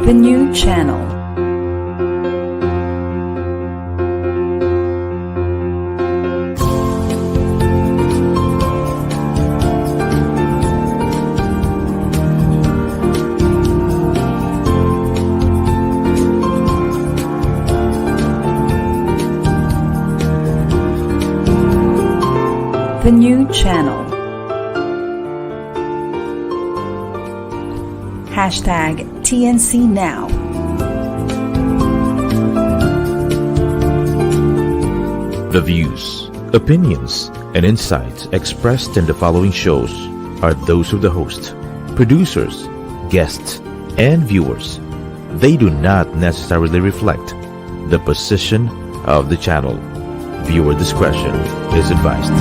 The new channel. The new channel. Hashtag TNCNow. The views, opinions, and insights expressed in the following shows are those of the host, producers, guests, and viewers. They do not necessarily reflect the position of the channel. Viewer discretion is advised.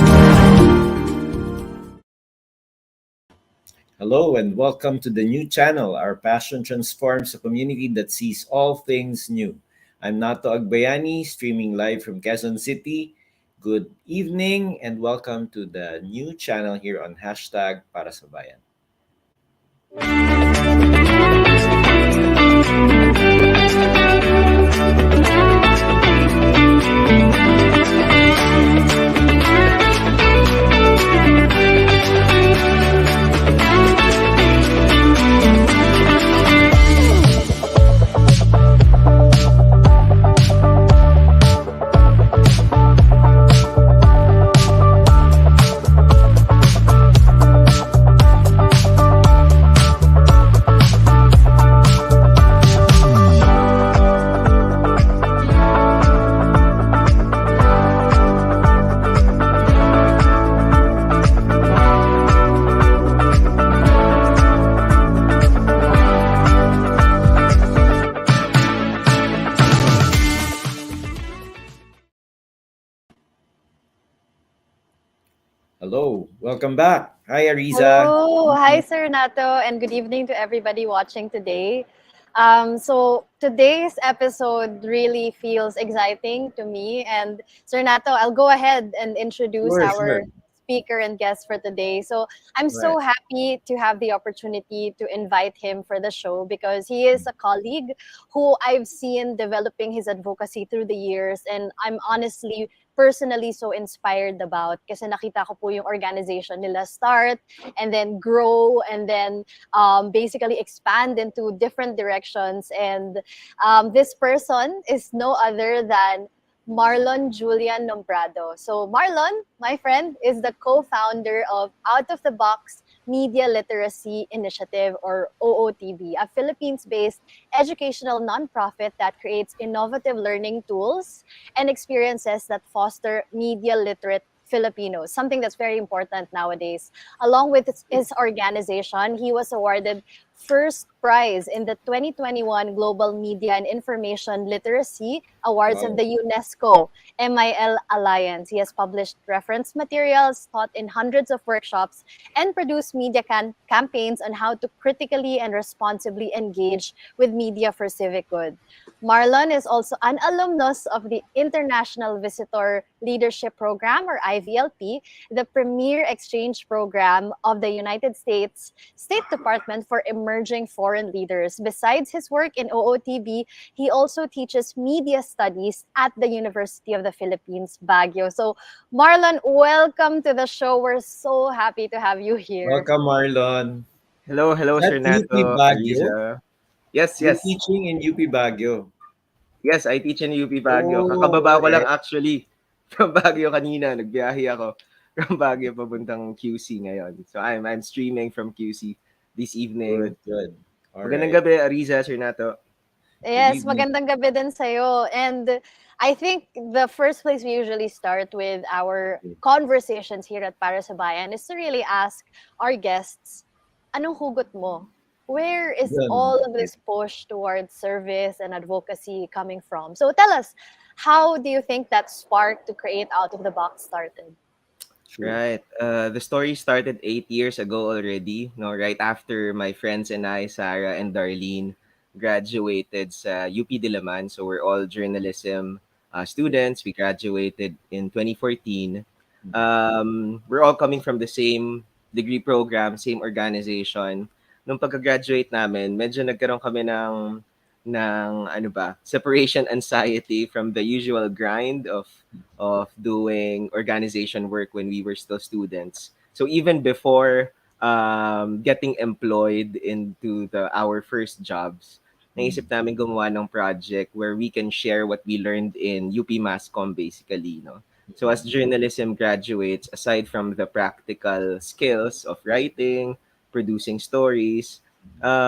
Hello and welcome to the new channel. Our passion transforms a community that sees all things new. I'm Nato Agbayani, streaming live from Quezon City. Good evening and welcome to the new channel here on hashtag Para sa Bayan. Hello, welcome back. Hi, Arizza. Hello, hi Sir Nato, and good evening to everybody watching today. So today's episode really feels exciting to me, and Sir Nato, I'll go ahead and introduce Sure, our sure. speaker and guest for today. So I'm so Right. happy to have the opportunity to invite him for the show because he is a colleague who I've seen developing his advocacy through the years, and I'm honestly personally so inspired about kasi nakita ko po yung organization nila start and then grow and then basically expand into different directions. And this person is no other than Marlon Julian Nombrado. So Marlon, my friend, is the co-founder of Out of the Box Media Literacy Initiative, or OOTB, a Philippines-based educational nonprofit that creates innovative learning tools and experiences that foster media literate Filipinos, something that's very important nowadays. Along with his organization, he was awarded first prize in the 2021 Global Media and Information Literacy Awards of Wow. the UNESCO MIL Alliance. He has published reference materials, taught in hundreds of workshops, and produced media campaigns on how to critically and responsibly engage with media for civic good. Marlon is also an alumnus of the International Visitor Leadership Program, or IVLP, the premier exchange program of the United States State Department for Emerging Foreign Leaders. Besides his work in OOTB, he also teaches media studies at the University of the Philippines Baguio. So, Marlon, welcome to the show. We're so happy to have you here. Welcome, Marlon. Hello, Is that Sir UP Nato, Baguio? Ariza. Yes, You're yes. teaching in UP Baguio. Yes, I teach in UP Baguio. Oh, Kakababa ko lang alright. actually from Baguio kanina. Nagbiyahe ako from Baguio papuntang QC ngayon. So I'm streaming from QC this evening. Good. Magandang Alright. gabi, Ariza, Sir Nato. Yes, evening. magandang gabi din sa'yo. And I think the first place we usually start with our conversations here at Para sa Bayan is to really ask our guests, anong hugot mo? Where is Yun. all of this push towards service and advocacy coming from? So tell us, how do you think that spark to create Out of the Box started? True. Right. The story started 8 years ago already. No, right after my friends and I, Sarah and Darlene, graduated sa UP Diliman. So we're all journalism students. We graduated in 2014. We're all coming from the same degree program, same organization. Nung pagka-graduate namin, medyo nagkaroon kami ng ng ano ba, separation anxiety from the usual grind of doing organization work when we were still students. So even before getting employed into our first jobs, naisip namin gumawa ng project where we can share what we learned in UP Masscom basically, no? So as journalism graduates, aside from the practical skills of writing, producing stories,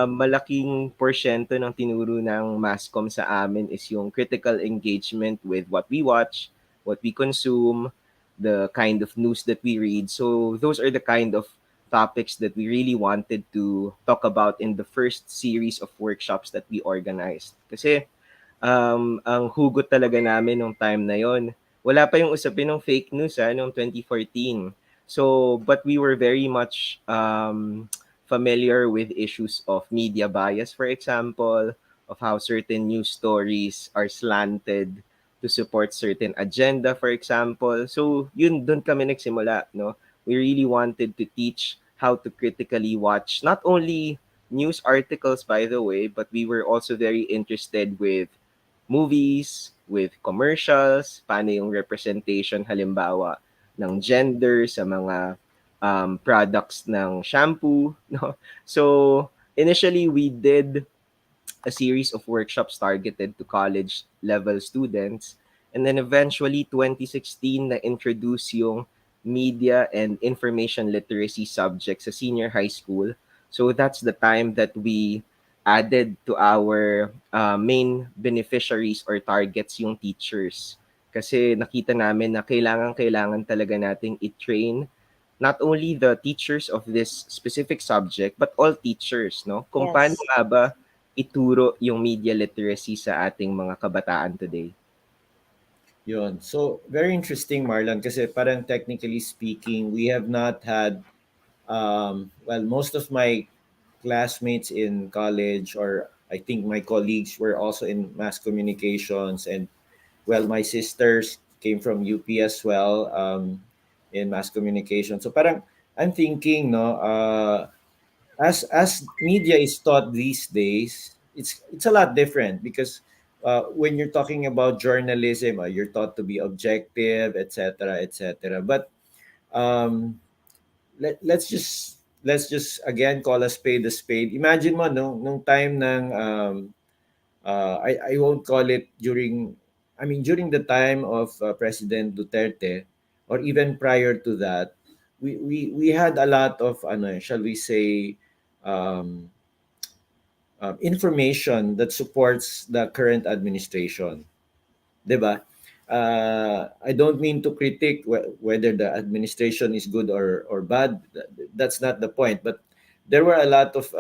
malaking porsyento ng tinuro ng Masscom sa amin is yung critical engagement with what we watch, what we consume, the kind of news that we read. So those are the kind of topics that we really wanted to talk about in the first series of workshops that we organized. Kasi ang hugot talaga namin nung time na yon. Wala pa yung usapin ng fake news noong 2014. So, but we were very much familiar with issues of media bias, for example, of how certain news stories are slanted to support certain agenda, for example. So, yun, doon kami nagsimula, no? We really wanted to teach how to critically watch not only news articles, by the way, but we were also very interested with movies, with commercials, paano yung representation halimbawa ng gender sa mga products ng shampoo, no? So, initially we did a series of workshops targeted to college level students. And then eventually 2016 na introduce yung media and information literacy subject sa senior high school. So that's the time that we added to our main beneficiaries or targets yung teachers. Kasi nakita namin na kailangan talaga nating i-train not only the teachers of this specific subject but all teachers, no? Kung paano Yes. nga ba ituro yung media literacy sa ating mga kabataan today. Yun. So, very interesting, Marlon, kasi parang technically speaking, we have not had, well, most of my classmates in college, or I think my colleagues were also in mass communications, and well, my sisters came from UP as well, in mass communication. So parang I'm thinking, no, as media is taught these days, it's a lot different because when you're talking about journalism, you're taught to be objective, etc., etc. But um, let's just again call a spade a spade. Imagine mo nung time ng I won't call it during, I mean, during the time of President Duterte, or even prior to that, we had a lot of ano, shall we say, um, information that supports the current administration. 'Di ba? I don't mean to critique whether the administration is good or bad. That's not the point. But there were a lot of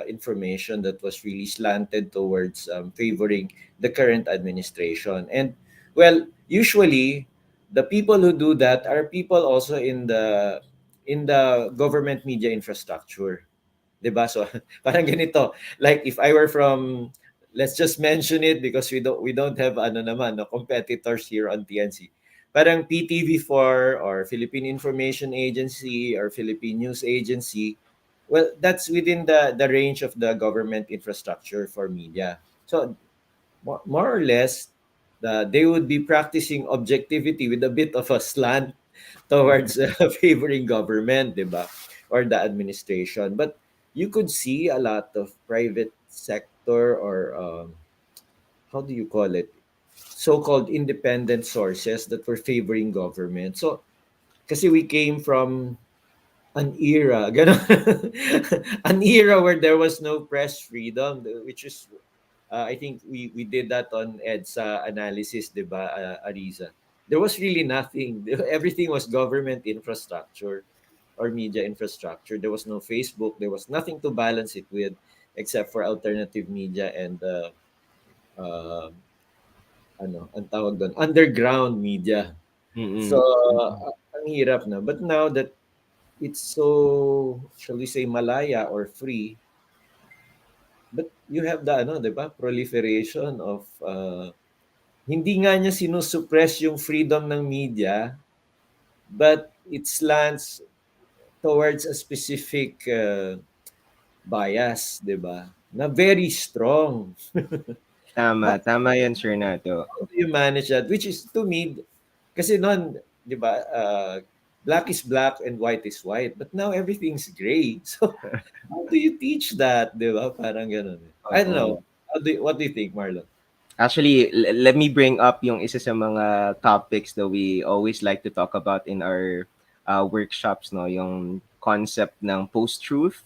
information that was really slanted towards favoring the current administration. And well, usually the people who do that are people also in the government media infrastructure. 'Di ba? So parang ganito, like if I were from, let's just mention it because we don't have ano naman no competitors here on TNC. Parang PTV4 or Philippine Information Agency or Philippine News Agency, well, that's within the range of the government infrastructure for media. So more or less, they would be practicing objectivity with a bit of a slant towards favoring government, di ba? Or the administration. But you could see a lot of private sector, or how do you call it? So-called independent sources that were favoring government. So, kasi we came from an era, ganon, an era where there was no press freedom, which is, I think we did that on EDSA analysis, di ba, Ariza? There was really nothing. Everything was government infrastructure or media infrastructure. There was no Facebook. There was nothing to balance it with except for alternative media and uh, ang tawag doon, underground media. So, Mm. ang hirap na. But now that it's so, shall we say, malaya or free, but you have the, ano, di ba, proliferation of, hindi nga niya sinusuppress yung freedom ng media, but it slants towards a specific bias, di ba? na very strong. Tama, How tama yan, Sir Nato. do you manage that? Which is to me, kasi noon, di ba, black is black and white is white. But now everything's gray. So how do you teach that? Di ba? Parang ganun. I don't know. Oo. What do you think, Marlon? Actually, let me bring up yung isa sa mga topics that we always like to talk about in our workshops, no? Yung concept ng post-truth.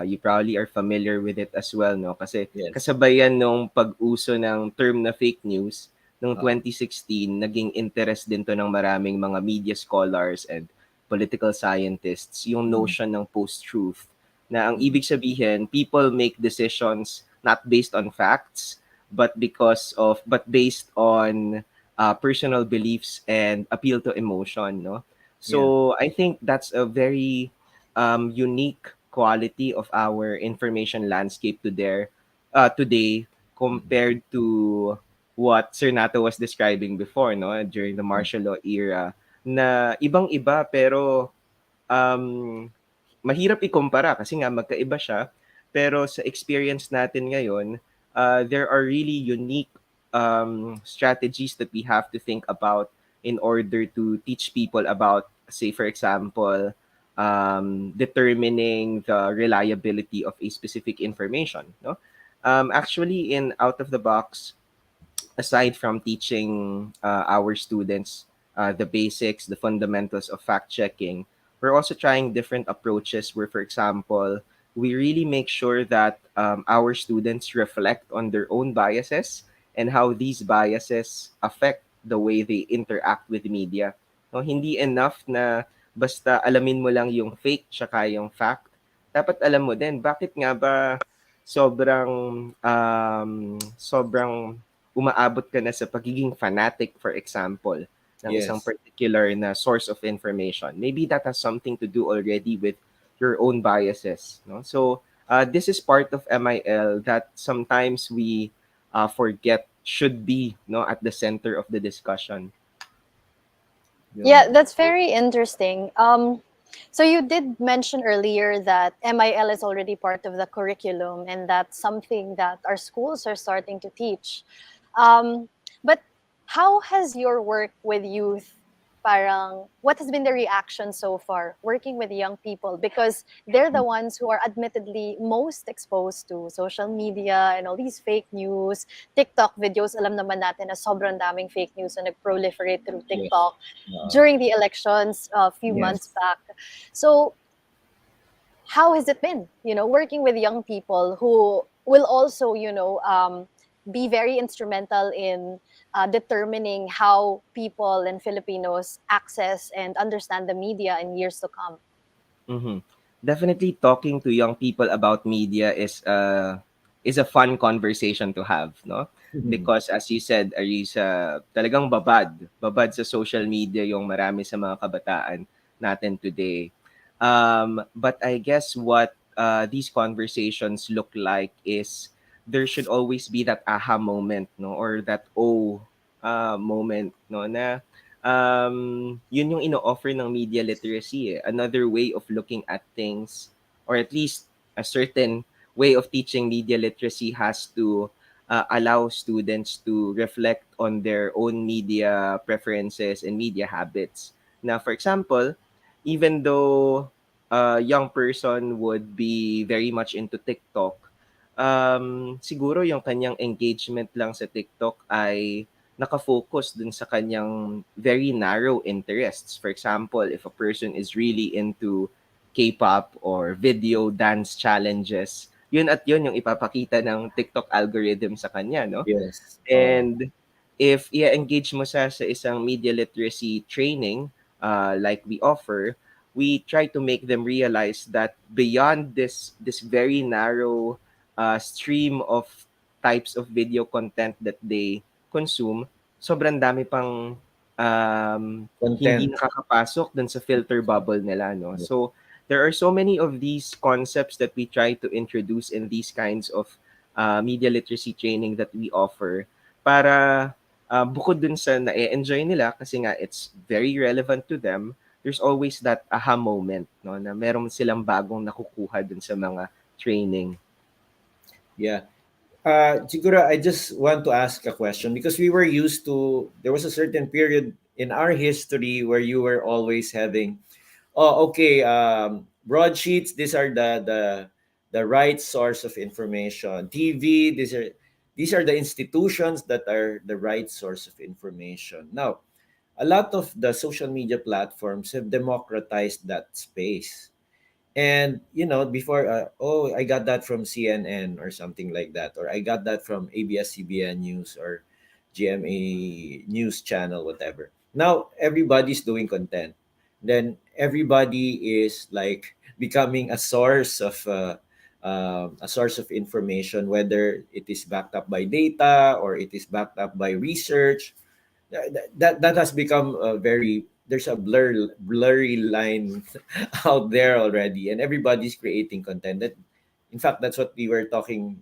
You probably are familiar with it as well, no? Kasi Yes. kasabayan nung pag-uso ng term na fake news noong Uh, 2016, naging interest din to ng maraming mga media scholars and political scientists, yung mm, notion ng post-truth. Na ang mm, ibig sabihin, people make decisions not based on facts, but based on personal beliefs and appeal to emotion, no? yeah. So I think that's a very unique quality of our information landscape today Mm, compared to what Sir Nato was describing before, no, during the mm, martial law era, na ibang-iba pero um, mahirap ikumpara kasi nga magkaiba siya. Pero sa experience natin ngayon, there are really unique strategies that we have to think about in order to teach people about, say, for example, determining the reliability of a specific information. No, actually, in out of the box, aside from teaching our students the basics, the fundamentals of fact checking, we're also trying different approaches where, for example, we really make sure that our students reflect on their own biases and how these biases affect the way they interact with media. No, hindi enough na basta alamin mo lang yung fake tsaka yung fact. Dapat alam mo din bakit nga ba sobrang sobrang umaabot ka na sa pagiging fanatic, for example, ng isang yes. particular na source of information. Maybe that has something to do already with your own biases. No? So this is part of MIL that sometimes we forget should be, no, at the center of the discussion. Yeah, Yun. that's very interesting. So you did mention earlier that MIL is already part of the curriculum, and that's something that our schools are starting to teach. But how has your work with youth, parang, what has been the reaction so far working with young people? Because they're the ones who are admittedly most exposed to social media and all these fake news, TikTok videos. Alam naman natin na sobrang daming fake news na nag-proliferate through Yes. TikTok during the elections a few months Yes. back. So how has it been, working with young people who will also, be very instrumental in determining how people and Filipinos access and understand the media in years to come? Mhm. Definitely talking to young people about media is a fun conversation to have, no? Mhm. Because as you said, Arisa, talagang babad sa social media yung marami sa mga kabataan natin today. But I guess what these conversations look like is there should always be that aha moment, no, or that moment, no, na yun yung ino-offer ng media literacy, eh. Another way of looking at things, or at least a certain way of teaching media literacy has to allow students to reflect on their own media preferences and media habits. Now, for example, even though a young person would be very much into TikTok, siguro yung kanyang engagement lang sa TikTok ay nakafocus dun sa kanyang very narrow interests. For example, if a person is really into K-pop or video dance challenges, yun at yun yung ipapakita ng TikTok algorithm sa kanya, no? Yes. And if i-engage mo sa isang media literacy training, like we offer, we try to make them realize that beyond this very narrow stream of types of video content that they consume, sobrang dami pang hindi Content. nakakapasok dun sa filter bubble nila, no? Yeah. So there are so many of these concepts that we try to introduce in these kinds of media literacy training that we offer para bukod dun sa na-enjoy nila kasi nga it's very relevant to them, there's always that aha moment, no, na meron silang bagong nakukuha dun sa mga training. Yeah. Siguro I just want to ask a question because we were used to, there was a certain period in our history where you were always having, oh, okay, broadsheets, these are the right source of information. TV, these are the institutions that are the right source of information. Now, a lot of the social media platforms have democratized that space. And before, oh, I got that from CNN or something like that, or I got that from ABS-CBN News or GMA News Channel, whatever. Now everybody's doing content. Then everybody is like becoming a source of information, whether it is backed up by data or it is backed up by research. That has become a very, there's a blurry line out there already, and everybody's creating content. That, in fact, that's what we were talking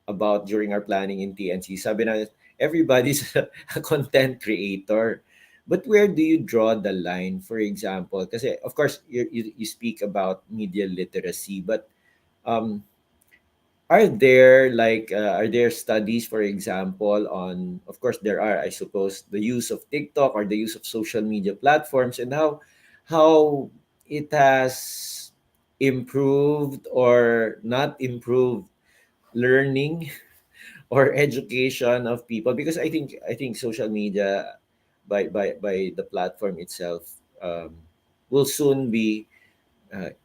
about during our planning in TNC. Sabi na, everybody's a content creator. But where do you draw the line? For example, because of course you speak about media literacy, but um, are there studies, for example, on, of course there are, I suppose, the use of TikTok or the use of social media platforms, and how it has improved or not improved learning or education of people? Because I think social media, by the platform itself, will soon be,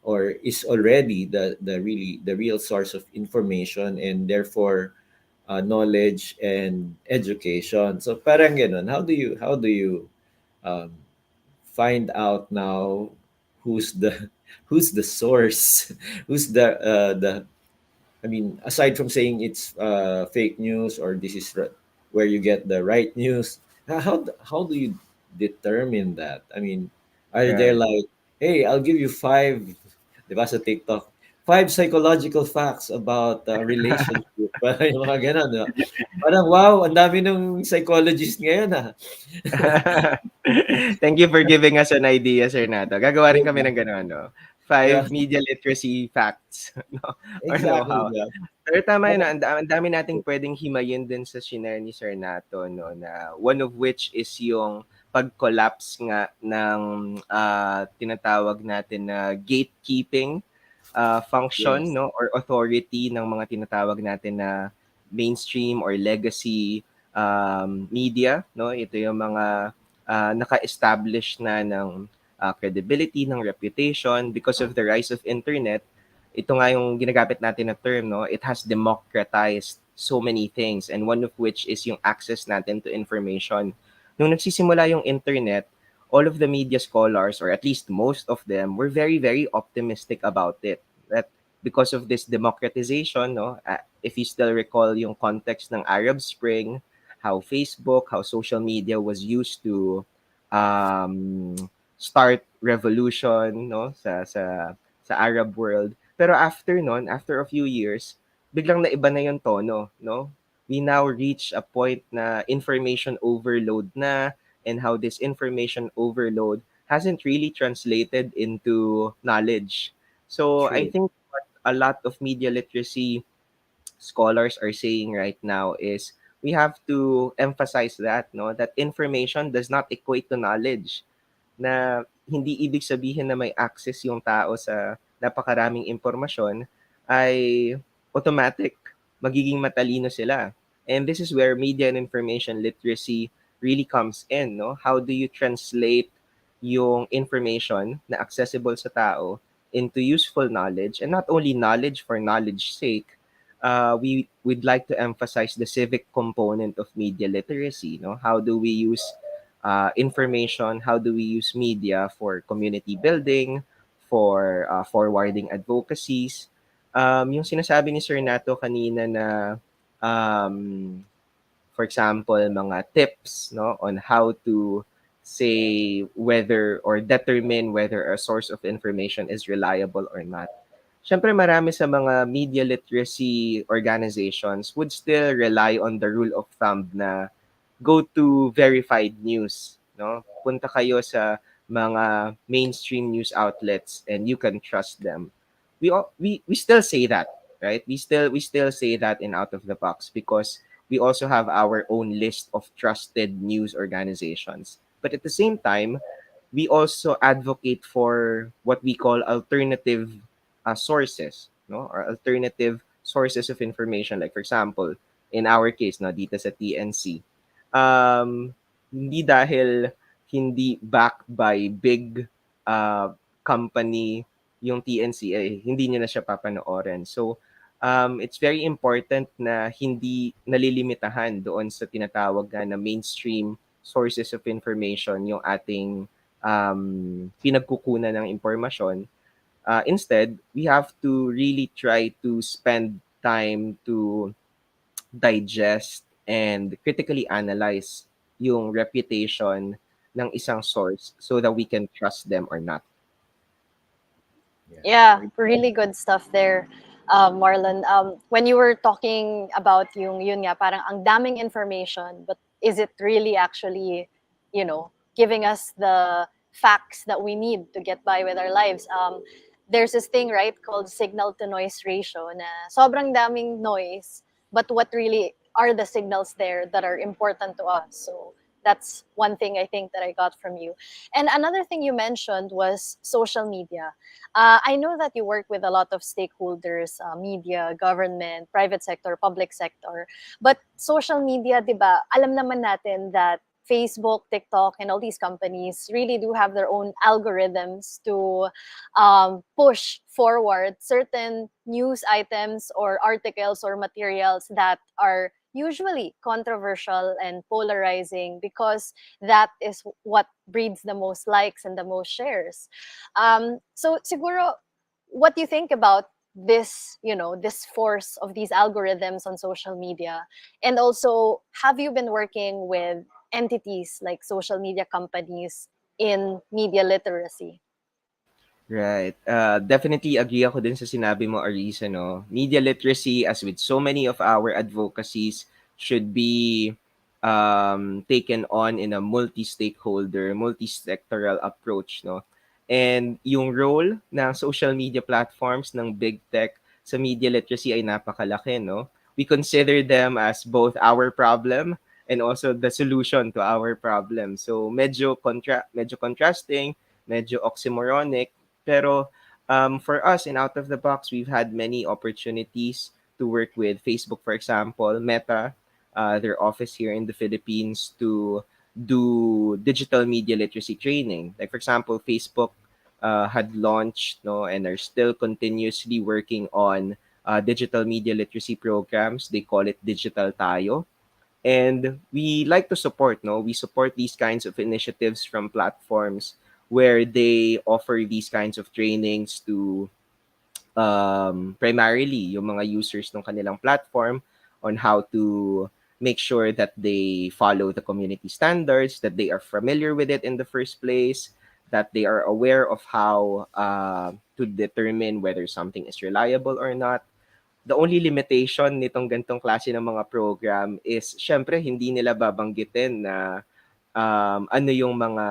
or is already the real source of information, and therefore knowledge and education. So parang ganun, how do you um, find out now who's the who's the source, who's the I mean, aside from saying it's fake news, or this is where you get the right news, how do you determine that? I mean, are there Right. like, hey, I'll give you five, di ba, sa TikTok, five psychological facts about relationship. Yung mga ganun, no? Parang, wow, ang dami ng psychologist ngayon, ah. Thank you for giving us an idea, Sir Nato. Gagawa rin Di kami ba? ng gano'n, 'no? Yeah, 5 media literacy facts, 'no, or exactly, know-how. di ba? Pero tama yun, Parang, ang dami nating puwedeng himayin din sa shinare ni Sir Nato, 'no, na one of which is yung pag-collapse nga ng, tinatawag natin na gatekeeping, function, yes, 'no, or authority ng mga tinatawag natin na mainstream or legacy, media, 'no? Ito yung mga, naka-establish na ng, credibility, ng reputation because of the rise of internet. Ito nga yung ginagamit natin na term, 'no? It has democratized so many things, and one of which is yung access natin to information. Nung nagsisimula yung internet, all of the media scholars, or at least most of them, were very, very optimistic about it. That because of this democratization, no, if you still recall yung context ng Arab Spring, how Facebook, how social media was used to um, start revolution, no, sa Arab world. Pero after nun, after a few years, biglang naiba na yung tono, no? We now reach a point na information overload na, and how this information overload hasn't really translated into knowledge. So I true, think what a lot of media literacy scholars are saying right now is we have to emphasize that, no, that information does not equate to knowledge, na hindi ibig sabihin na may access yung tao sa napakaraming impormasyon ay automatic magiging matalino sila. And this is where media and information literacy really comes in, no? How do you translate yung information na accessible sa tao into useful knowledge, and not only knowledge for knowledge sake. We'd like to emphasize the civic component of media literacy. No, how do we use information? How do we use media for community building, for forwarding advocacies? Yung sinasabi ni Sir Nato kanina na, um, for example, mga tips, no, on how to say whether or determine whether a source of information is reliable or not. Siyempre marami sa mga media literacy organizations would still rely on the rule of thumb na go to verified news, no? Punta kayo sa mga mainstream news outlets and you can trust them. We still say that. right? We still say that in Out of the Box because we also have our own list of trusted news organizations. But at the same time, we also advocate for what we call alternative sources, no, or alternative sources of information. Like for example, in our case, no, dito sa TNC, um, hindi dahil hindi backed by big company yung TNC, hindi niyo na siya papanoorin. So, it's very important na hindi nalilimitahan doon sa tinatawag na mainstream sources of information yung ating pinagkukunan ng impormasyon. Instead, we have to really try to spend time to digest and critically analyze yung reputation ng isang source so that we can trust them or not. Yeah, really good stuff there, Marlon. When you were talking about yun nga, parang ang daming information, but is it really actually, giving us the facts that we need to get by with our lives? There's this thing, right, called signal to noise ratio na sobrang daming noise, but what really are the signals there that are important to us? So that's one thing I think that I got from you. And another thing you mentioned was social media. I know that you work with a lot of stakeholders, media, government, private sector, public sector. But social media, di ba, alam naman natin that Facebook, TikTok, and all these companies really do have their own algorithms to push forward certain news items or articles or materials that are usually controversial and polarizing because that is what breeds the most likes and the most shares. So siguro, what do you think about this, this force of these algorithms on social media? And also, have you been working with entities like social media companies in media literacy? Right. Definitely agree ako din sa sinabi mo, Arisa, no? Media literacy, as with so many of our advocacies, should be taken on in a multi-stakeholder, multi-sectoral approach, no? And yung role ng social media platforms ng big tech sa media literacy ay napakalaki, no? We consider them as both our problem and also the solution to our problem. So medyo contrasting, medyo oxymoronic, pero for us in Out of the Box, we've had many opportunities to work with Facebook, for example, Meta, their office here in the Philippines, to do digital media literacy training. Like for example, Facebook had launched, no, and are still continuously working on digital media literacy programs. They call it Digital Tayo. And we like to support, no? We support these kinds of initiatives from platforms where they offer these kinds of trainings to primarily yung mga users ng kanilang platform on how to make sure that they follow the community standards, that they are familiar with it in the first place, that they are aware of how to determine whether something is reliable or not. The only limitation nitong gantong klase ng mga program is syempre hindi nila babanggitin na ano yung mga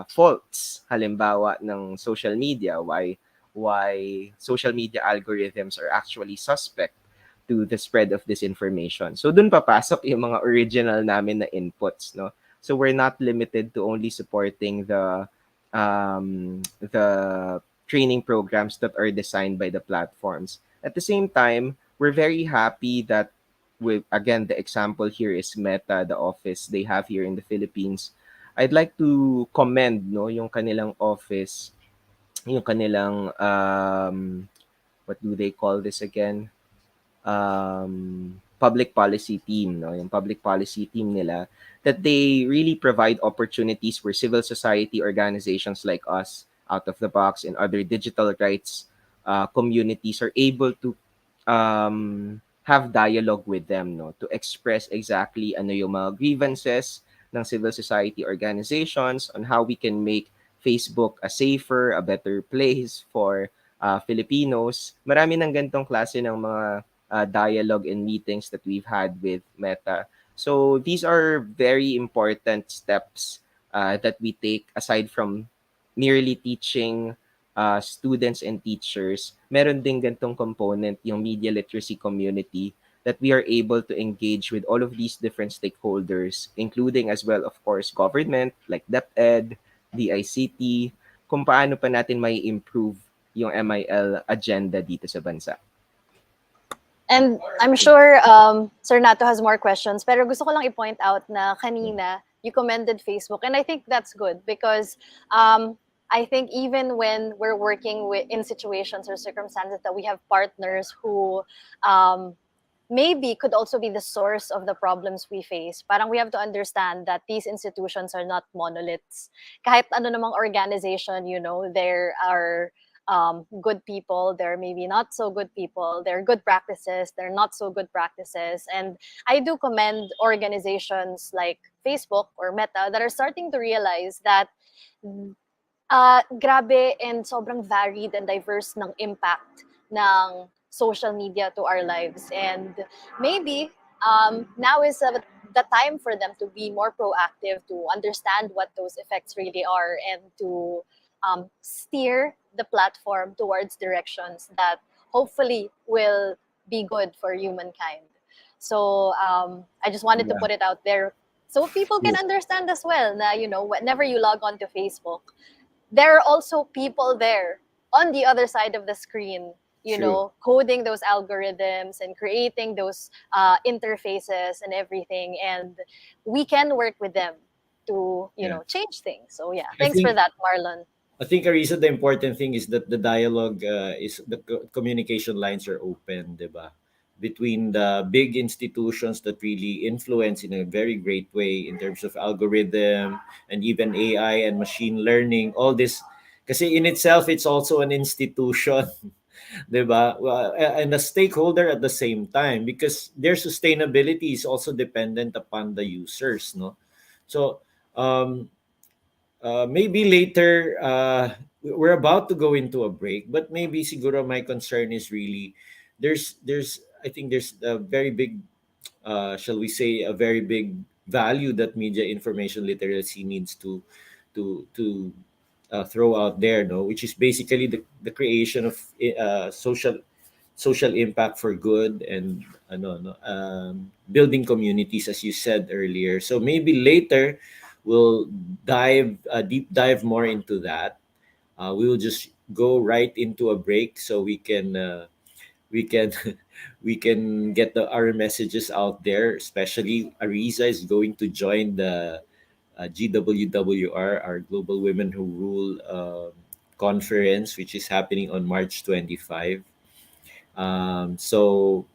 faults halimbawa ng social media, why social media algorithms are actually suspect to the spread of disinformation. So dun papasok yung mga original namin na inputs, no? So we're not limited to only supporting the training programs that are designed by the platforms. At the same time, we're very happy that with, again, the example here is Meta, the office they have here in the Philippines. I'd like to commend, no, yung kanilang office, yung kanilang what do they call this again? Public policy team, no, yung public policy team nila, that they really provide opportunities where civil society organizations like us, Out of the Box, and other digital rights communities are able to have dialogue with them, no, to express exactly ano yung mga grievances ng civil society organizations on how we can make Facebook a safer, a better place for Filipinos. Marami ng gantong klase ng mga dialogue and meetings that we've had with Meta. So these are very important steps that we take aside from merely teaching students and teachers, meron din gantong component yung media literacy community that we are able to engage with all of these different stakeholders, including as well, of course, government like DepEd, DICT, kung paano pa natin may improve yung MIL agenda dito sa bansa. And I'm sure Sir Nato has more questions, pero gusto ko lang i-point out na kanina you commended Facebook, and I think that's good because I think even when we're working in situations or circumstances that we have partners who maybe could also be the source of the problems we face, parang we have to understand that these institutions are not monoliths. Kahit ano namang organization, you know, there are good people, there may be not so good people, there are good practices, there are not so good practices. And I do commend organizations like Facebook or Meta that are starting to realize that grabe and sobrang varied and diverse ng impact ng social media to our lives. And maybe now is the time for them to be more proactive, to understand what those effects really are, and to steer the platform towards directions that hopefully will be good for humankind. So I just wanted to put it out there so people can understand as well that, you know, whenever you log on to Facebook, there are also people there on the other side of the screen, you know, coding those algorithms and creating those interfaces and everything. And we can work with them to, you know, change things. So yeah, thanks for that, Marlon. I think, Arizza, the important thing is that the dialogue is the communication lines are open, diba? Between the big institutions that really influence in a very great way in terms of algorithm and even AI and machine learning, all this, kasi in itself, it's also an institution, diba? And a stakeholder at the same time, because their sustainability is also dependent upon the users, no? So, maybe later, we're about to go into a break, but maybe siguro my concern is really I think there's a very big, shall we say, a very big value that media information literacy needs to throw out there, no, which is basically the creation of social impact for good and building communities, as you said earlier. So maybe later we'll deep dive more into that. We will just go right into a break so we can we can get our messages out there. Especially Arizza is going to join the GWWR, our Global Women Who Rule conference, which is happening on March 25. So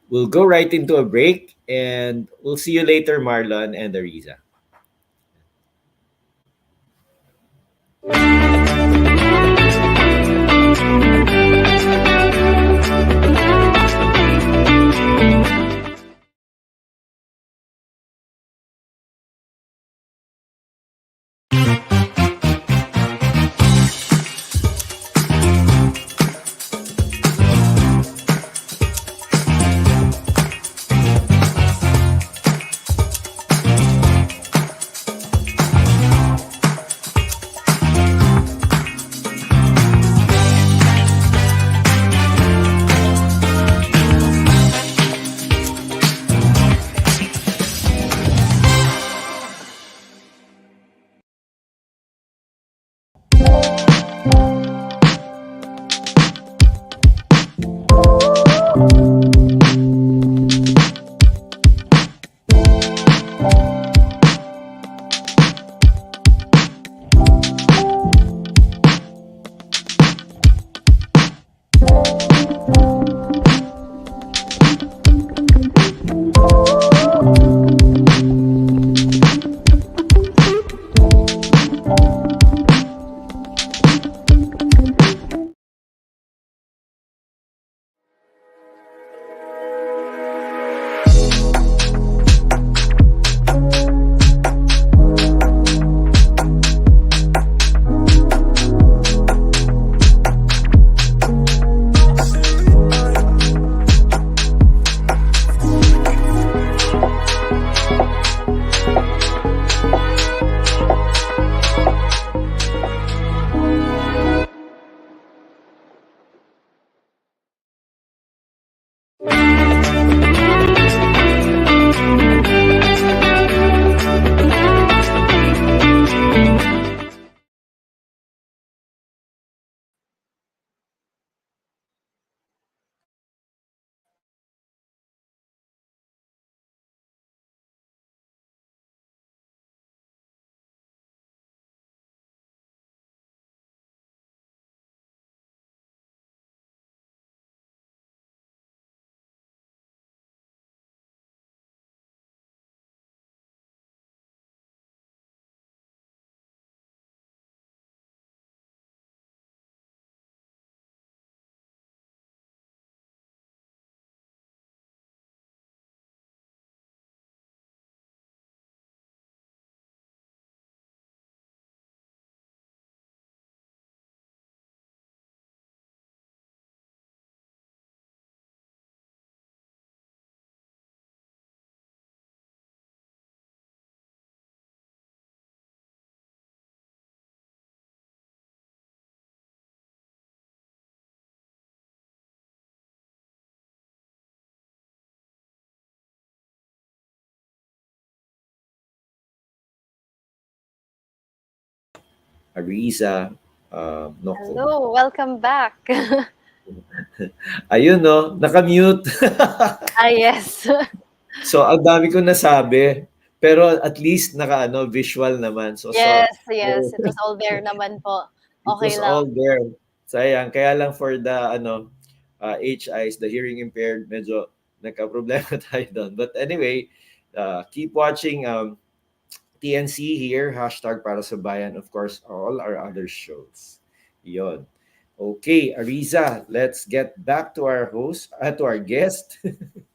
we'll go right into a break, and we'll see you later, Marlon and Arizza. Arizza Nocum. Hello, welcome back. Ayun no, nakamute. Yes. So ang dami ko nasabi, pero at least visual naman. Yes, So yes. It was all there naman po. it Okay was lang. all there. Sayang, kaya lang for the HIs, the hearing impaired, medyo nagka-problema tayo doon. But anyway, keep watching TNC here, hashtag para sa bayan, of course, all our other shows. Yon. Okay, Ariza, let's get back to our host, to our guest.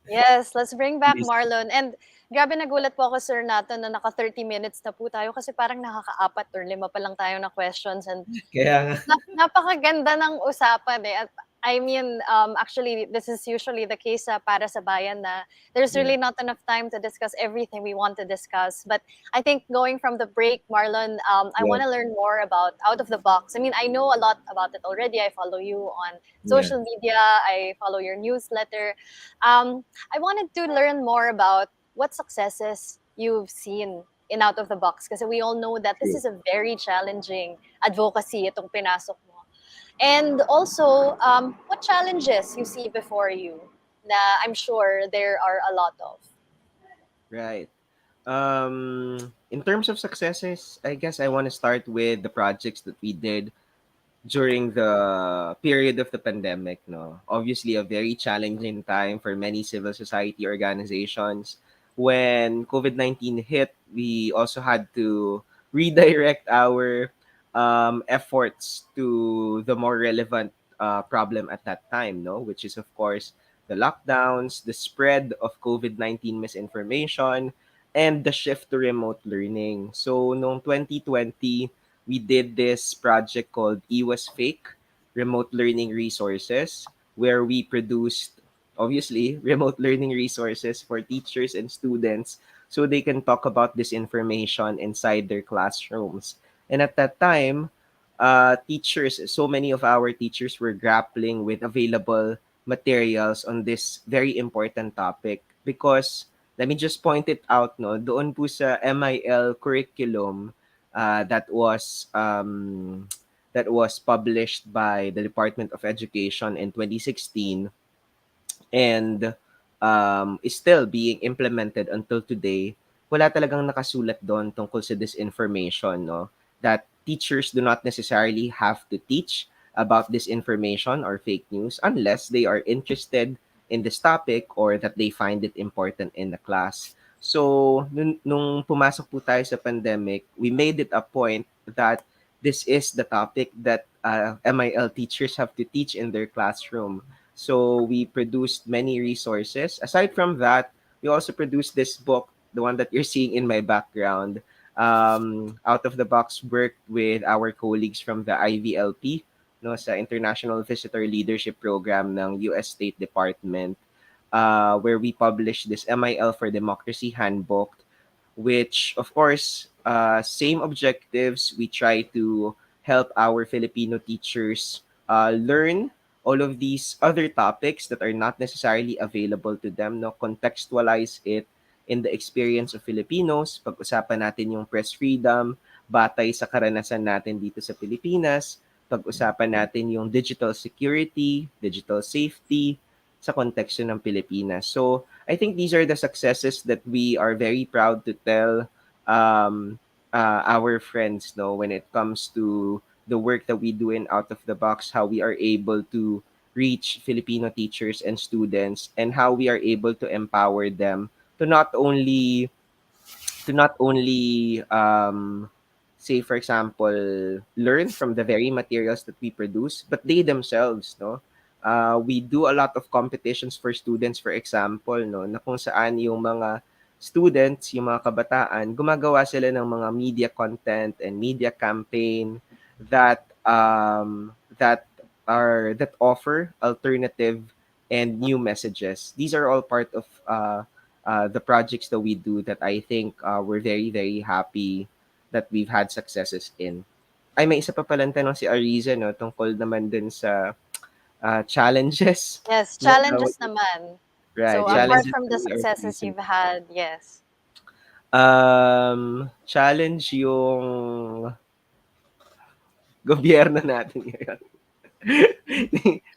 Yes, let's bring back Please. Marlon. And grabe nagulat po ako, Sir Nato, na naka 30 minutes na po tayo kasi parang nakaka-4 or 5 pa lang tayo na questions. And Kaya nga, napakaganda ng usapan eh. At I mean, actually, this is usually the case para sa bayan na there's yeah, really not enough time to discuss everything we want to discuss. But I think going from the break, Marlon, I yeah, want to learn more about out of the box. I mean, I know a lot about it already. I follow you on yeah, social media. I follow your newsletter. I wanted to learn more about what successes you've seen in out of the box kasi we all know that this true. is a very challenging advocacy itong pinasok mo. And also, what challenges you see before you na I'm sure there are a lot of. Right. In terms of successes, I guess I want to start with the projects that we did during the period of the pandemic. No, obviously a very challenging time for many civil society organizations. When COVID-19 hit, we also had to redirect our efforts to the more relevant problem at that time, no, which is of course the lockdowns, the spread of COVID-19 misinformation, and the shift to remote learning. So noong 2020, we did this project called EWAS Fake, Remote Learning Resources, where we produced, obviously, remote learning resources for teachers and students so they can talk about this information inside their classrooms. And at that time, so many of our teachers were grappling with available materials on this very important topic because let me just point it out, no, doon po sa MIL curriculum that was published by the Department of Education in 2016 and is still being implemented until today, wala talagang nakasulat doon tungkol sa disinformation, no? That teachers do not necessarily have to teach about disinformation or fake news unless they are interested in this topic or that they find it important in the class. So, nung pumasok po tayo sa pandemic, we made it a point that this is the topic that MIL teachers have to teach in their classroom. So we produced many resources. Aside from that, we also produced this book, the one that you're seeing in my background. Out of the box worked with our colleagues from the IVLP, no, sa International Visitor Leadership Program ng US State Department, where we published this MIL for Democracy Handbook, which of course, same objectives. We try to help our Filipino teachers learn all of these other topics that are not necessarily available to them, no, contextualize it in the experience of Filipinos. Pag-usapan natin yung press freedom batay sa karanasan natin dito sa Pilipinas. Pag-usapan natin yung digital security, digital safety sa konteksto ng Pilipinas. So, I think these are the successes that we are very proud to tell our friends, no, when it comes to the work that we do in Out of the Box, how we are able to reach Filipino teachers and students, and how we are able to empower them to not only say, for example, learn from the very materials that we produce, but they themselves, no, we do a lot of competitions for students, for example, no, na kung saan yung mga students, yung mga kabataan, gumagawa sila ng mga media content and media campaign that offer alternative and new messages. These are all part of the projects that we do that I think we're very, very happy that we've had successes in. Ay, may isa pa palang tanong si Ariza, no, tungkol naman din sa challenges. Yes, No, challenges naman. right, So Yeah. apart challenges from that the we are successes facing. you've had, yes. Challenge yung gobyerno natin ngayon.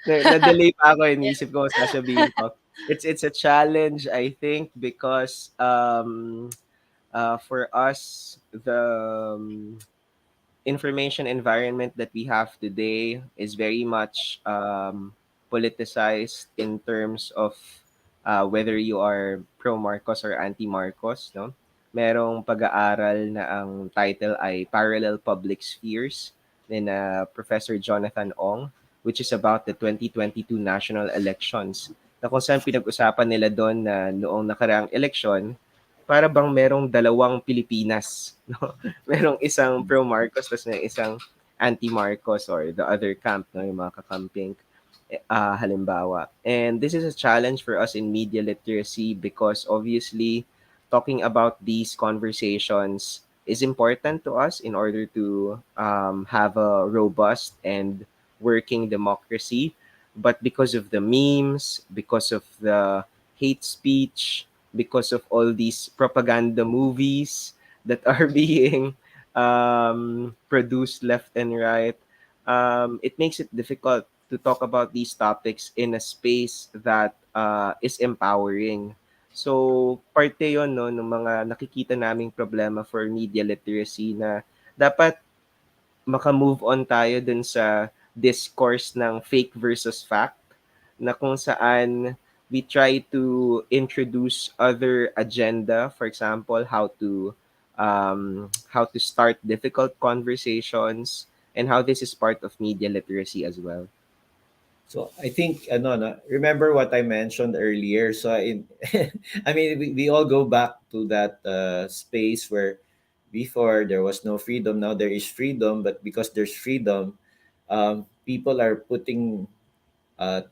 Na-delay pa ako, iniisip ko sasabihin ko. It's a challenge, I think, because for us, the information environment that we have today is very much politicized in terms of whether you are pro Marcos or anti Marcos, no? Merong pag-aaral na ang title ay Parallel Public Spheres ni Professor Jonathan Ong, which is about the 2022 national elections. Na kung saan pinag-usapan nila doon na noong nakaraang eleksyon, para bang merong dalawang Pilipinas, no? Merong isang pro Marcos tapos may isang anti Marcos or the other camp, no, yung mga kakamping halimbawa. And this is a challenge for us in media literacy because obviously talking about these conversations is important to us in order to have a robust and working democracy. But because of the memes, because of the hate speech, because of all these propaganda movies that are being produced left and right, it makes it difficult to talk about these topics in a space that is empowering. So, parte yon, no, ng mga nakikita naming problema for media literacy na dapat maka-move on tayo dun sa discourse ng fake versus fact na kung saan we try to introduce other agenda, for example, how to start difficult conversations and how this is part of media literacy as well. So I think ano na remember what I mentioned earlier. So I mean we all go back to that space where before there was no freedom, now there is freedom, but because there's freedom, people are putting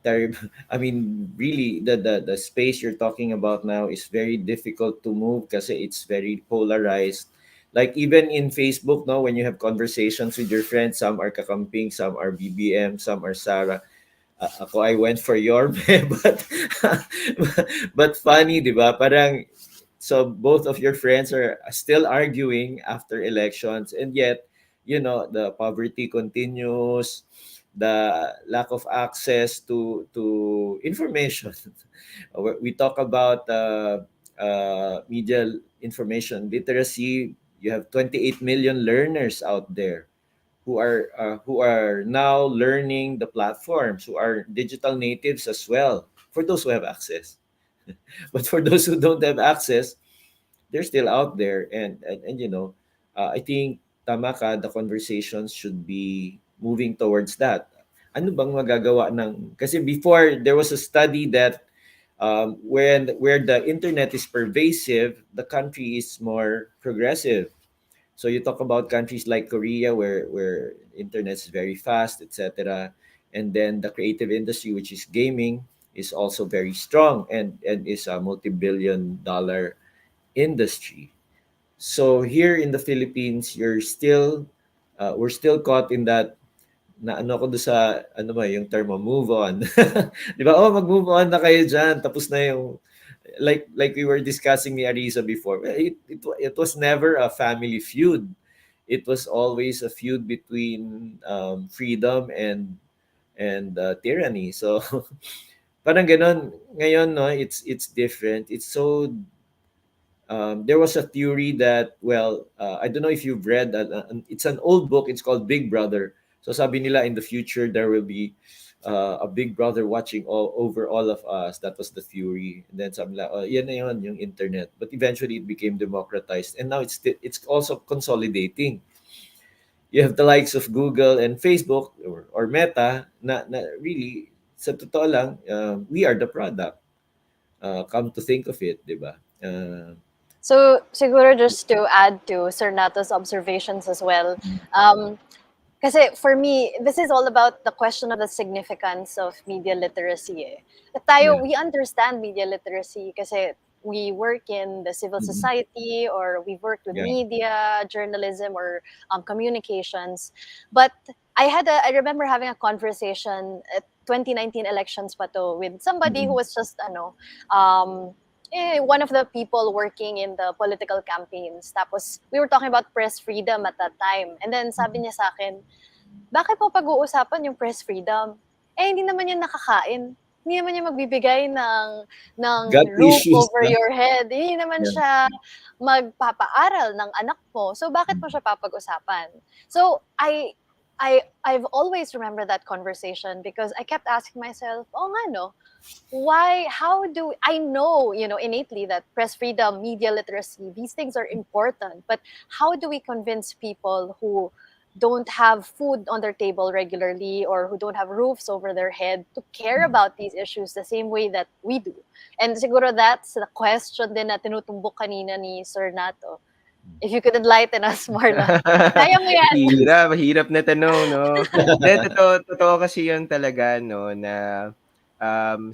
terrible. I mean, really, the space you're talking about now is very difficult to move because it's very polarized. Like even in Facebook, no, when you have conversations with your friends, some are kakamping, some are BBM, some are Sarah. Ako, I went for Yorme, but funny, di ba? Parang so both of your friends are still arguing after elections, and yet, the poverty continues, the lack of access to information. We talk about media information literacy. You have 28 million learners out there who are now learning the platforms, who are digital natives as well. For those who have access, but for those who don't have access, they're still out there. And I think tama ka, the conversations should be moving towards that. Ano bang magagawa ng kasi before there was a study that where the internet is pervasive, the country is more progressive. So you talk about countries like Korea where internet is very fast, etc. And then the creative industry, which is gaming, is also very strong and is a multi-billion dollar industry. So here in the Philippines, we're still caught in that na ano ko do sa ano ba yung term mo, move on. 'Di ba? Oh, mag-move on na kayo diyan. Tapos na yung like we were discussing ni Ariza before. It was never a family feud. It was always a feud between freedom and tyranny. So parang ganon ngayon, no, it's different. It's so there was a theory that, well, I don't know if you've read that. It's an old book. It's called Big Brother. So sabi nila in the future there will be a Big Brother watching all over all of us. That was the theory. And then sabi nila, oh, yan na yun, yung internet. But eventually it became democratized, and now it's also consolidating. You have the likes of Google and Facebook or Meta na really sa totoo lang, we are the product. Come to think of it, di ba? So, siguro just to add to Sir Nato's observations as well, kasi for me, this is all about the question of the significance of media literacy. Yeah. We understand media literacy kasi we work in the civil society or we've worked with Yeah. media, journalism, or communications. But I remember having a conversation at 2019 elections pa to with somebody who was just one of the people working in the political campaigns. Tapos we were talking about press freedom at that time. And then sabi niya sa akin, bakit po pag-uusapan yung press freedom? Hindi naman yan nakakain. Hindi naman yan magbibigay ng Got roof issues, over no? your head. Hindi naman Yeah. siya magpapaaral ng anak mo. So bakit mo siya papag-usapan? So I've always remembered that conversation because I kept asking myself, oh nga no, how do I know, innately that press freedom, media literacy, these things are important, but how do we convince people who don't have food on their table regularly or who don't have roofs over their head to care about these issues the same way that we do? And siguro that's the question din na tinutumbok kanina ni Sir Nato. If you could enlighten us, Marlon. Kaya mo yan. Mahirap na tanong, no? Totoo kasi yun talaga, no, na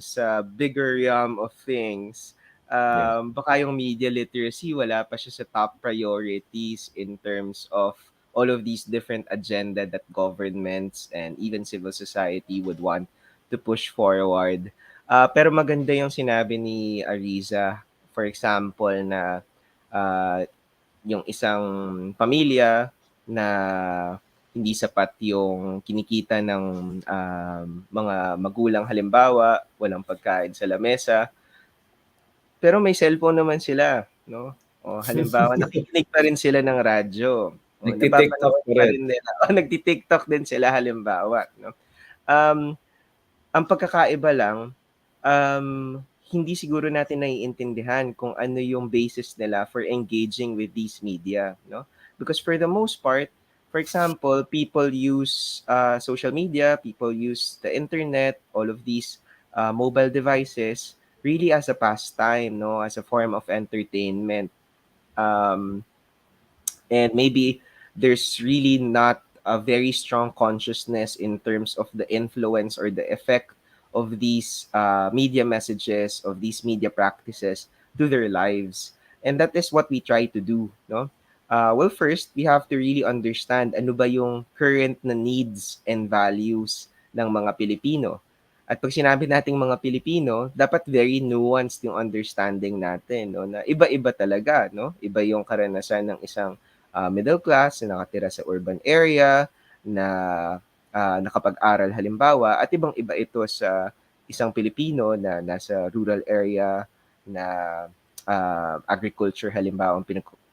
sa bigger realm of things, baka yung media literacy, wala pa siya sa top priorities in terms of all of these different agenda that governments and even civil society would want to push forward. Pero maganda yung sinabi ni Ariza, for example, na uh, yung isang pamilya na hindi sapat yung kinikita ng mga magulang, halimbawa, walang pagkain sa lamesa, pero may cellphone naman sila, no? O halimbawa, nakikinig pa rin sila ng radyo. O Nagti-TikTok napapanood pa pa rin. rin nila. O nagti-TikTok din sila halimbawa, no? Um, ang pagkakaiba lang, hindi siguro natin naiintindihan kung ano yung basis nila for engaging with these media, no? Because for the most part, for example, people use social media, people use the internet, all of these mobile devices really as a pastime, no? As a form of entertainment. Um, and maybe there's really not a very strong consciousness in terms of the influence or the effect of these media messages, of these media practices to their lives. And that is what we try to do, no? Well, first, we have to really understand ano ba yung current na needs and values ng mga Pilipino. At pag sinabi nating mga Pilipino, dapat very nuanced yung understanding natin, no? Na iba-iba talaga, no? Iba yung karanasan ng isang middle class na nakatira sa urban area, na nakapag-aral halimbawa, at ibang-iba ito sa isang Pilipino na nasa rural area na agriculture halimbawa ang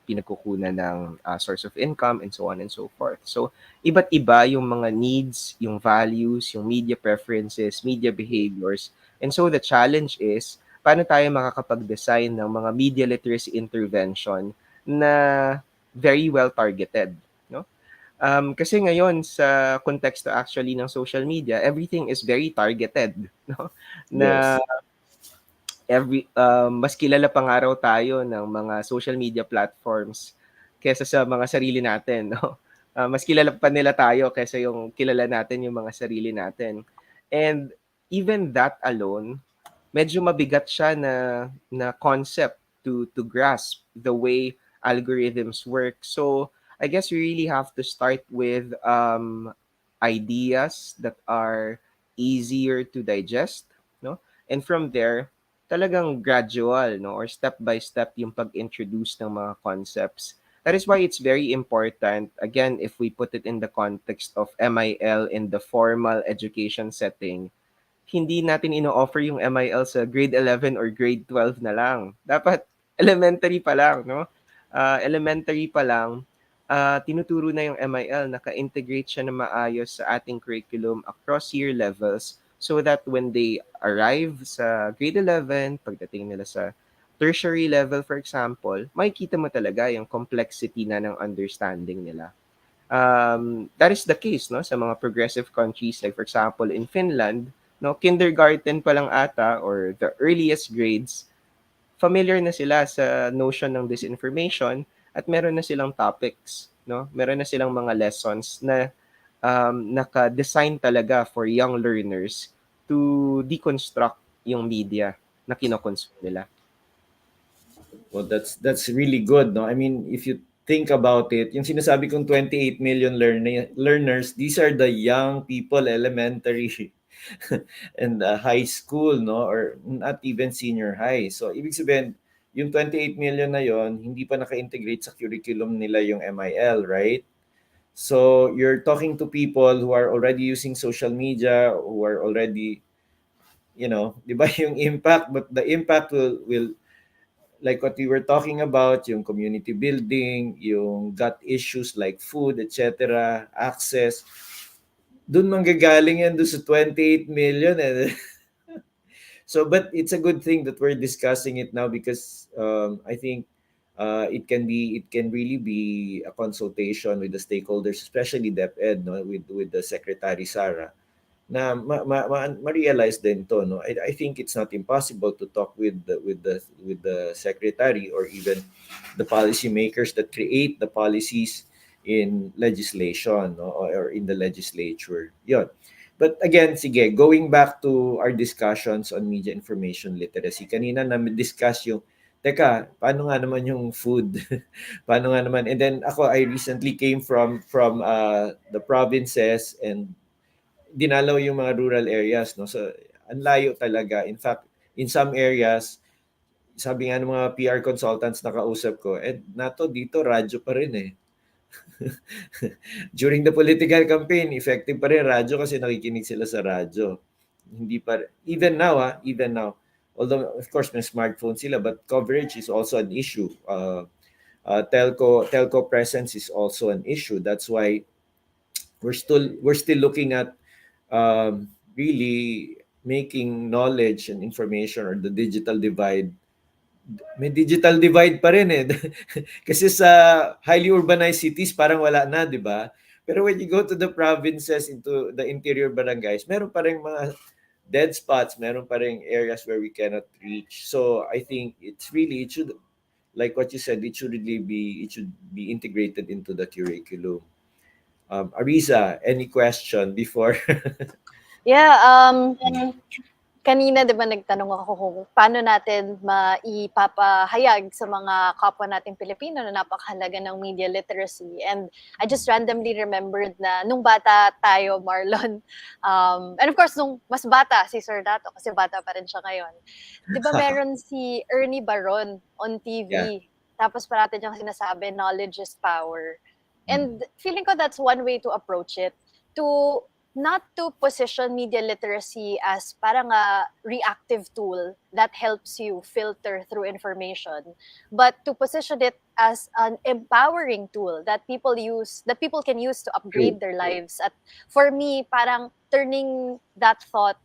pinagkukunan ng source of income and so on and so forth. So, iba't iba yung mga needs, yung values, yung media preferences, media behaviors. And so the challenge is, paano tayo makakapag-design ng mga media literacy intervention na very well targeted, no? Kasi ngayon sa konteksto actually ng social media, everything is very targeted, no? Na Yes. mas kilala pa nga raw tayo ng mga social media platforms kaysa sa mga sarili natin, no? Mas kilala pa nila tayo kaysa yung kilala natin yung mga sarili natin. And even that alone, medyo mabigat siya na concept to grasp the way algorithms work. So I guess we really have to start with ideas that are easier to digest, no? And from there, talagang gradual, no, or step by step yung pag-introduce ng mga concepts. That is why it's very important, again, if we put it in the context of MIL in the formal education setting, hindi natin ino-offer yung MIL sa grade 11 or grade 12 na lang. Dapat elementary pa lang, no? Elementary pa lang, tinuturo na yung MIL, naka-integrate siya na maayos sa ating curriculum across year levels so that when they arrive sa grade 11, pagdating nila sa tertiary level, for example, makikita mo talaga yung complexity na ng understanding nila. That is the case, no, sa mga progressive countries, like for example in Finland, no, kindergarten pa lang ata or the earliest grades, familiar na sila sa notion ng disinformation at meron na silang topics, no, meron na silang mga lessons na naka-design talaga for young learners to deconstruct yung media na kinokonsume nila. Well, that's really good, no? I mean, if you think about it, yung sinasabi kong 28 million learners, these are the young people, elementary and high school, no? Or not even senior high. So, ibig sabihin, yung 28 million na yon, hindi pa naka-integrate sa curriculum nila yung MIL, right? So you're talking to people who are already using social media, who are already, di ba yung impact, but the impact will like what we were talking about, yung community building, yung gut issues like food, etc., access, dun manggagaling yan doon sa 28 million. So, but it's a good thing that we're discussing it now because I think it can really be a consultation with the stakeholders, especially DepEd, no, with the Secretary Sara, na ma-realize din to, no. I think it's not impossible to talk with the secretary or even the policymakers that create the policies in legislation, no, or in the legislature. Yon. But again, sige, going back to our discussions on media information literacy. Kanina namin discuss yung, teka, paano nga naman yung food? Paano nga naman? And then ako, I recently came from the provinces and dinalaw yung mga rural areas, no. So ang layo talaga. In fact, in some areas, sabi nga ng mga PR consultants na kausap ko, nato dito radyo pa rin eh. During the political campaign, effective pa rin radyo kasi nakikinig sila sa radyo. Hindi pa even now. Although of course may smartphone sila, but coverage is also an issue. Telco presence is also an issue. That's why we're still looking at really making knowledge and information or the digital divide. May digital divide pa rin eh. Kasi sa highly urbanized cities parang wala na, di ba? Pero when you go to the provinces, into the interior barangays, meron pa rin mga dead spots, meron pa rin areas where we cannot reach. So I think it should, like what you said, it should be integrated into the curriculum. Arizza, any question before? Yeah, kanina 'di ba nagtanong ako kung paano natin maipapahayag sa mga kapwa nating Pilipino na napakahalaga ng media literacy. And I just randomly remembered na nung bata tayo, Marlon, and of course nung mas bata si Sir Nato kasi bata pa rin siya ngayon. 'Di ba meron si Ernie Baron on TV? Yeah. Tapos parati niyang sinasabi, knowledge is power. And feeling ko that's one way to approach it, to not to position media literacy as parang a reactive tool that helps you filter through information, but to position it as an empowering tool that people can use to upgrade their lives. At for me, parang turning that thought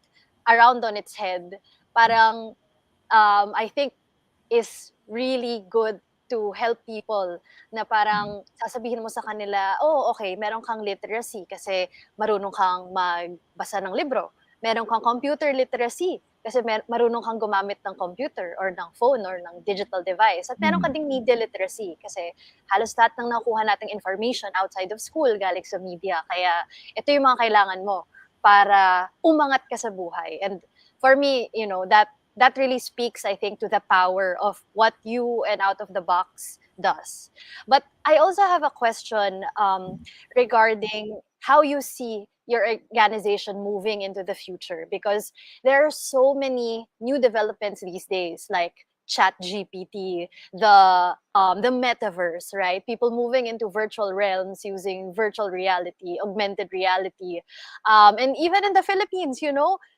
around on its head, parang I think is really good to help people na parang sasabihin mo sa kanila, oh, okay, meron kang literacy kasi marunong kang magbasa ng libro. Meron kang computer literacy kasi marunong kang gumamit ng computer or ng phone or ng digital device. At meron ka ding media literacy kasi halos lahat ng nakuha nating information outside of school galing sa media. Kaya ito yung mga kailangan mo para umangat ka sa buhay. And for me, that really speaks, I think, to the power of what you and Out of the Box does. But I also have a question regarding how you see your organization moving into the future, because there are so many new developments these days, like Chat GPT, the metaverse, right? People moving into virtual realms using virtual reality, augmented reality, and even in the Philippines,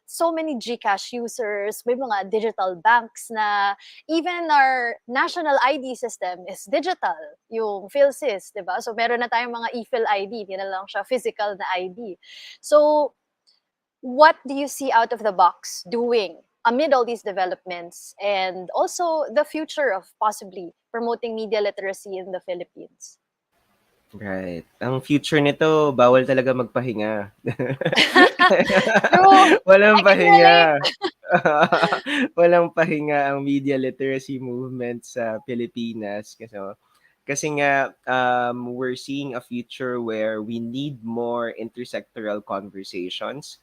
so many GCash users, may mga digital banks na, even our national ID system is digital, yung PhilSys, di ba? So meron na tayong mga e-Phil ID, hindi na lang siya physical na ID. So what do you see Out of the Box doing amid all these developments and also the future of possibly promoting media literacy in the Philippines? Right. Ang future nito, bawal talaga magpahinga. True. Walang I can pahinga. relate. Walang pahinga ang media literacy movement sa Pilipinas. Kasi nga, we're seeing a future where we need more intersectoral conversations.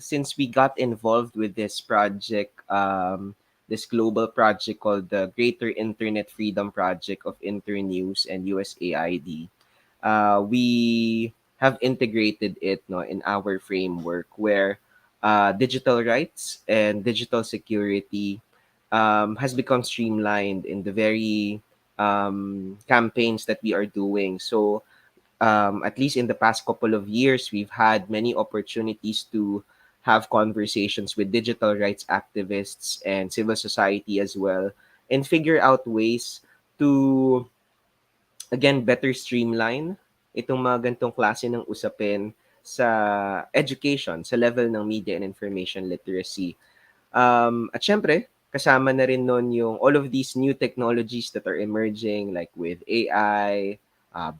Since we got involved with this project, this global project called the Greater Internet Freedom Project of Internews and USAID, we have integrated it, no, in our framework where digital rights and digital security has become streamlined in the very campaigns that we are doing. So at least in the past couple of years, we've had many opportunities to have conversations with digital rights activists and civil society as well, and figure out ways to, again, better streamline itong mga gantong klase ng usapin sa education, sa level ng media and information literacy. At syempre, kasama na rin nun yung all of these new technologies that are emerging like with AI,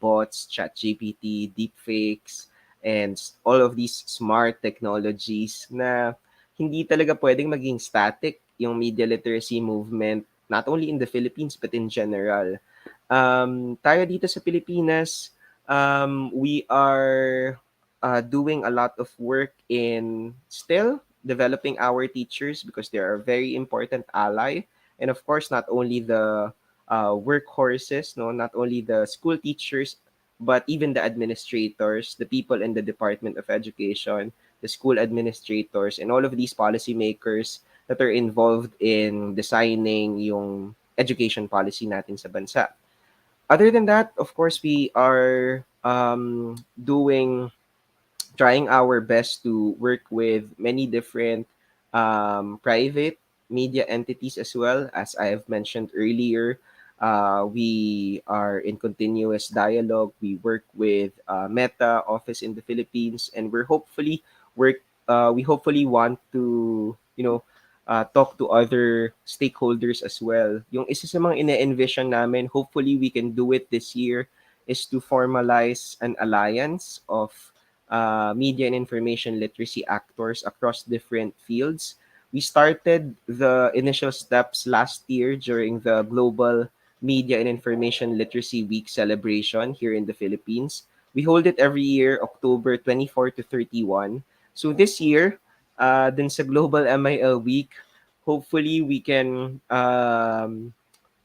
bots, ChatGPT, deepfakes, and all of these smart technologies na hindi talaga pwedeng maging static yung media literacy movement, not only in the Philippines but in general. Tayo dito sa Pilipinas, we are doing a lot of work in still developing our teachers because they are a very important ally. And of course, not only the workhorses, no, not only the school teachers, but even the administrators, the people in the Department of Education, the school administrators, and all of these policymakers that are involved in designing yung education policy natin sa bansa. Other than that, of course, we are doing trying our best to work with many different private media entities as well. As I have mentioned earlier, we are in continuous dialogue. We work with Meta office in the Philippines, and we hopefully want to, talk to other stakeholders as well. Yung isa sa mga ine-envision namin, hopefully we can do it this year, is to formalize an alliance of media and information literacy actors across different fields. We started the initial steps last year during the Global Media and Information Literacy Week celebration here in the Philippines. We hold it every year, October 24 to 31. So this year, dun sa Global MIL Week, hopefully we can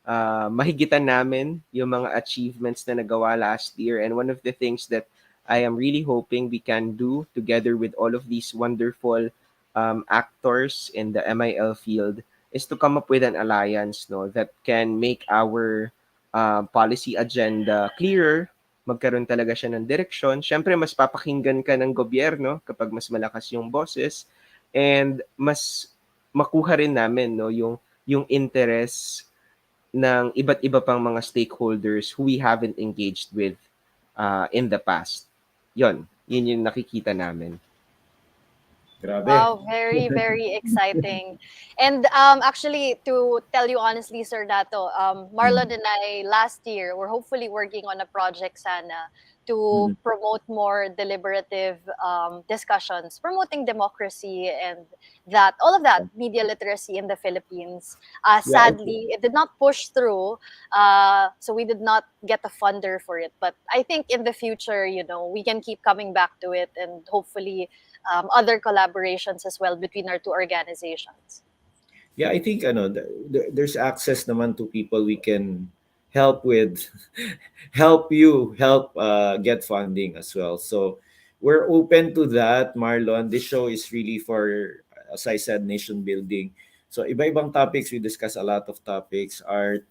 mahigitan namin yung mga achievements na nagawa last year. And one of the things that I am really hoping we can do together with all of these wonderful actors in the MIL field is to come up with an alliance, no, that can make our policy agenda clearer, magkaroon talaga siya ng direksyon. Siyempre, mas papakinggan ka ng gobyerno kapag mas malakas yung boses, and mas makuha rin namin, no, yung interest ng iba't iba pang mga stakeholders who we haven't engaged with in the past. Yun yung nakikita namin. Grabe. Wow, very, very exciting. And actually, to tell you honestly, Sir Nato, Marlon and I last year were hopefully working on a project sana to promote more deliberative discussions, promoting democracy and that all of that media literacy in the Philippines. Sadly, it did not push through, so we did not get a funder for it. But I think in the future, we can keep coming back to it, and hopefully other collaborations as well between our two organizations. Yeah, I think there's access naman to people we can help with, help get funding as well. So we're open to that, Marlon. This show is really for, as I said, nation building. So iba-ibang topics, we discuss a lot of topics, art,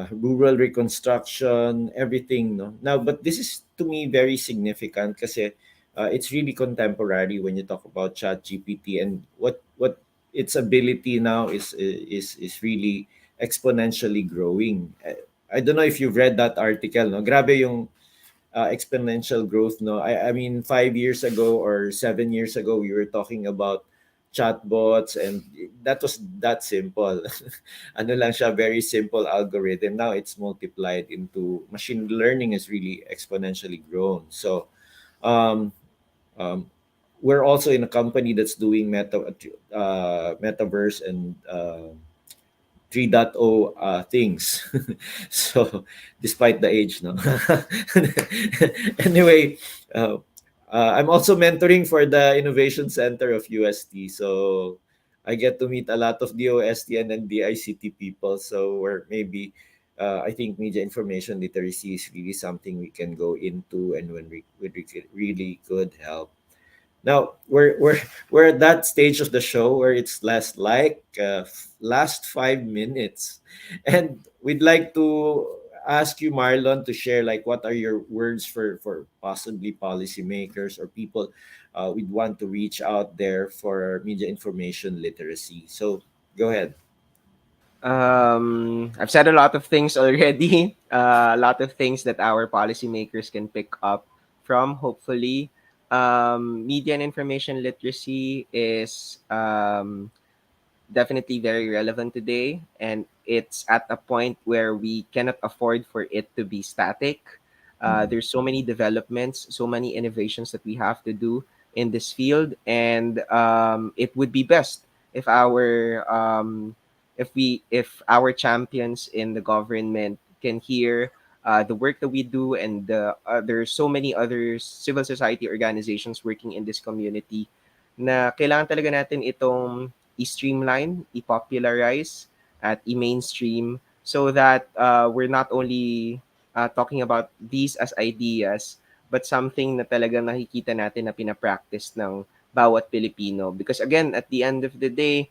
rural reconstruction, everything. No? Now, but this is to me very significant kasi it's really contemporary when you talk about ChatGPT and what its ability now is really exponentially growing. I don't know if you've read that article. No, grabe yung exponential growth. No, I mean 5 years ago or 7 years ago we were talking about chatbots and that was that simple. Ano lang siya, very simple algorithm. Now it's multiplied into machine learning has really exponentially grown. So we're also in a company that's doing metaverse and 3.0 things. So despite the age, no. Anyway, I'm also mentoring for the Innovation Center of UST. So I get to meet a lot of DOST and then DICT people. So we're maybe I think media information literacy is really something we can go into, and when we really could help. Now we're at that stage of the show where it's last 5 minutes, and we'd like to ask you, Marlon, to share like what are your words for possibly policymakers or people we'd want to reach out there for media information literacy. So go ahead. I've said a lot of things already, a lot of things that our policymakers can pick up from, hopefully. Media and information literacy is definitely very relevant today, and it's at a point where we cannot afford for it to be static. Mhm. There's so many developments, so many innovations that we have to do in this field, and it would be best if our champions in the government can hear the work that we do, and there's so many other civil society organizations working in this community na kailangan talaga natin itong i-streamline, i-popularize, at i-mainstream so that we're not only talking about these as ideas, but something na talaga nakikita natin na pinapractice ng bawat Pilipino. Because again, at the end of the day,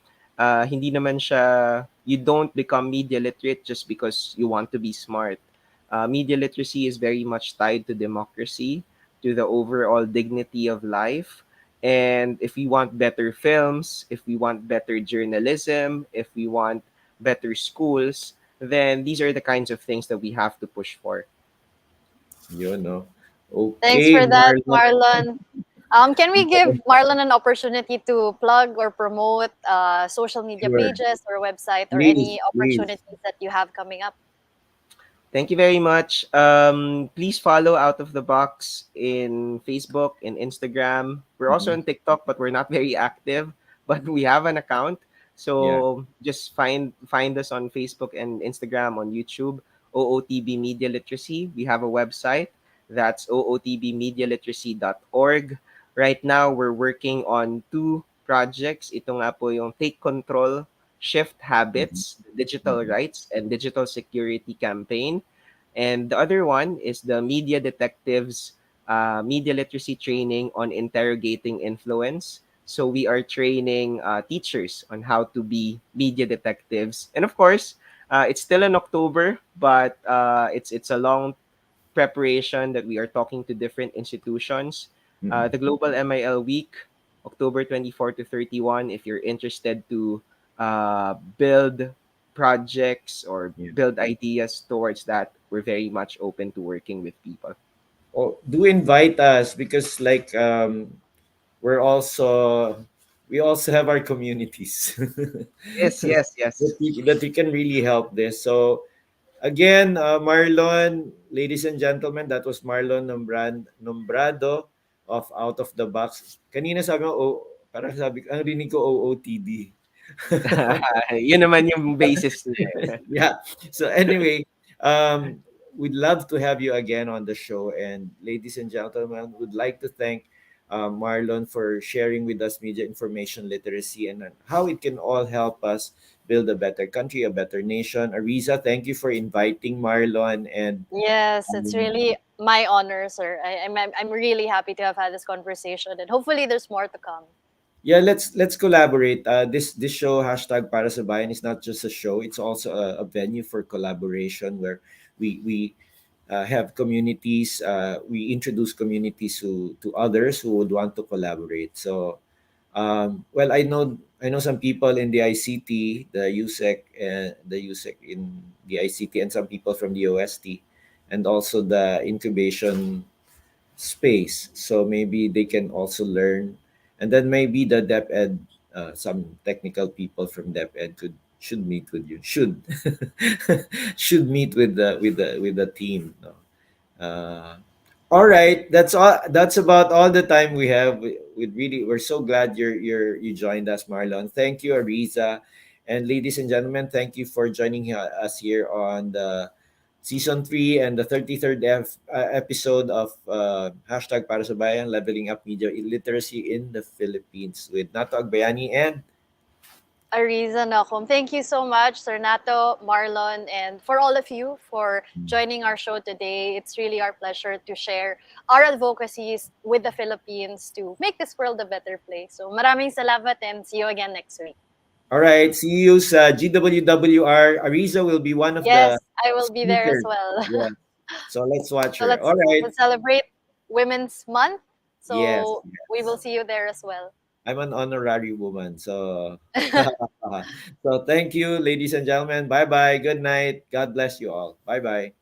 hindi naman siya, you don't become media literate just because you want to be smart. Media literacy is very much tied to democracy, to the overall dignity of life. And if we want better films, if we want better journalism, if we want better schools, then these are the kinds of things that we have to push for. You know. Thanks Okay, for that, Marlon. Marlon. Can we give Marlon an opportunity to plug or promote social media Sure. pages or website or Please, any please. opportunities that you have coming up? Thank you very much. Please follow Out of the Box in Facebook and Instagram. We're also Mhm. on TikTok, but we're not very active. But we have an account, Yeah. so just find us on Facebook and Instagram, on YouTube. OOTB Media Literacy. We have a website, that's ootbmedialiteracy.org. Right now, we're working on two projects. Ito nga po yung Take Control, Shift Mhm. Habits, Digital Mhm. Rights and Digital Security Campaign. And the other one is the Media Detectives Media Literacy Training on Interrogating Influence. So we are training teachers on how to be media detectives. And of course, it's still in October, but it's a long preparation that we are talking to different institutions. Mhm. The Global MIL Week, October 24 to 31, if you're interested to build projects or Yeah. build ideas towards that, we're very much open to working with people. Oh, do invite us because like we're also we also have our communities Yes, yes, yes. that we can really help this. So again, Marlon, ladies and gentlemen, that was Marlon Nombrado of Out of the Box. Kanina sabi mo, parang sabi, ang rinig ko OOTD. Yun naman yung basis niya. Yeah. So anyway, um, we'd love to have you again on the show. And ladies and gentlemen, would like to thank Marlon for sharing with us media information literacy and how it can all help us build a better country, a better nation. Ariza, thank you for inviting Marlon. And Yes, it's um, really my honor, sir. I'm really happy to have had this conversation, and hopefully there's more to come. yeah, let's collaborate. This show hashtag Para sa Bayan is not just a show; it's also a venue for collaboration where we have communities. We introduce communities to others who would want to collaborate. So, well, I know some people in the ICT, the USEC, the USEC in the ICT, and some people from the OST, and also the incubation space. So maybe they can also learn, and then maybe the DepEd, some technical people from DepEd should meet with you. Should should meet with the team. No? Uh, all right, that's all. That's about all the time we have. We're so glad you joined us, Marlon. Thank you, Ariza, and ladies and gentlemen, thank you for joining us here on the season 3 and the 33rd episode of hashtag Para sa Bayan, leveling up media literacy in the Philippines with Nato Agbayani and Arizza Nocum. Thank you so much, Sir Nato, Marlon, and for all of you for joining our show today. It's really our pleasure to share our advocacies with the Philippines to make this world a better place. So maraming salamat and see you again next week. all right, see you sa GWWR. Ariza will be one of the Yes. I will be there as speaker. well. Yeah. So let's watch So her. All right. let's celebrate Women's Month. Yes. So we will see you there as well. I'm an honorary woman. So so thank you, ladies and gentlemen. Bye bye. Good night. God bless you all. Bye bye.